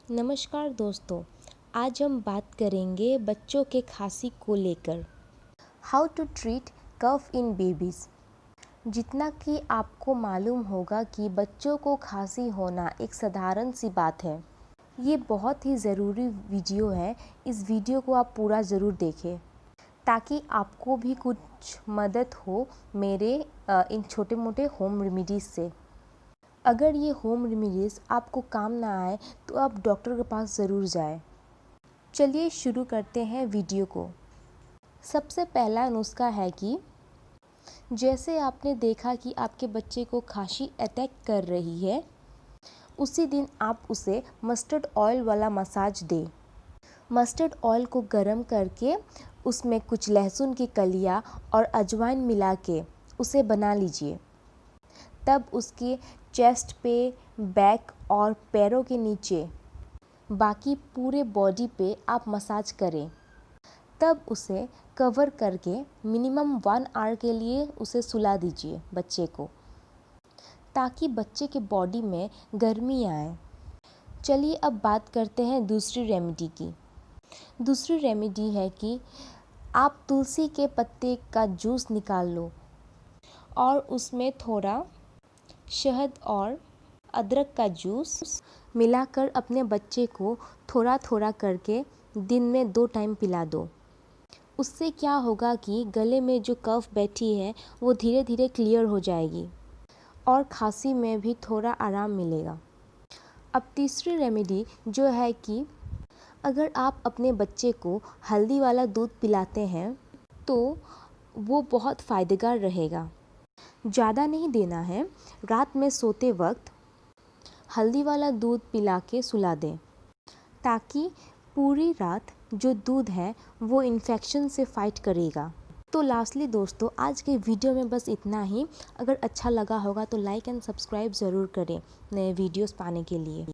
नमस्कार दोस्तों, आज हम बात करेंगे बच्चों के खांसी को लेकर। How to treat cough in babies. जितना कि आपको मालूम होगा कि बच्चों को खांसी होना एक साधारण सी बात है। ये बहुत ही ज़रूरी वीडियो है। इस वीडियो को आप पूरा ज़रूर देखें ताकि आपको भी कुछ मदद हो मेरे इन छोटे मोटे होम रेमेडीज़ से। अगर ये होम रेमेडीज़ आपको काम ना आए तो आप डॉक्टर के पास ज़रूर जाएं। चलिए शुरू करते हैं वीडियो को। सबसे पहला नुस्खा है कि जैसे आपने देखा कि आपके बच्चे को खांसी अटैक कर रही है, उसी दिन आप उसे मस्टर्ड ऑयल वाला मसाज दें। मस्टर्ड ऑयल को गर्म करके उसमें कुछ लहसुन की कलियां और अजवाइन मिला के उसे बना लीजिए। तब उसके चेस्ट पे, बैक और पैरों के नीचे, बाकी पूरे बॉडी पे आप मसाज करें। तब उसे कवर करके मिनिमम 1 आवर के लिए उसे सुला दीजिए बच्चे को, ताकि बच्चे के बॉडी में गर्मी आए। चलिए अब बात करते हैं दूसरी रेमेडी की। दूसरी रेमेडी है कि आप तुलसी के पत्ते का जूस निकाल लो और उसमें थोड़ा शहद और अदरक का जूस मिलाकर अपने बच्चे को थोड़ा थोड़ा करके दिन में 2 टाइम पिला दो। उससे क्या होगा कि गले में जो कफ बैठी है वो धीरे धीरे क्लियर हो जाएगी और खांसी में भी थोड़ा आराम मिलेगा। अब तीसरी रेमेडी जो है कि अगर आप अपने बच्चे को हल्दी वाला दूध पिलाते हैं तो वो बहुत फ़ायदेगार रहेगा। ज़्यादा नहीं देना है। रात में सोते वक्त हल्दी वाला दूध पिला के सुला दें, ताकि पूरी रात जो दूध है वो इन्फेक्शन से फाइट करेगा। तो लास्टली दोस्तों, आज के वीडियो में बस इतना ही। अगर अच्छा लगा होगा तो लाइक एंड सब्सक्राइब ज़रूर करें नए वीडियोस पाने के लिए।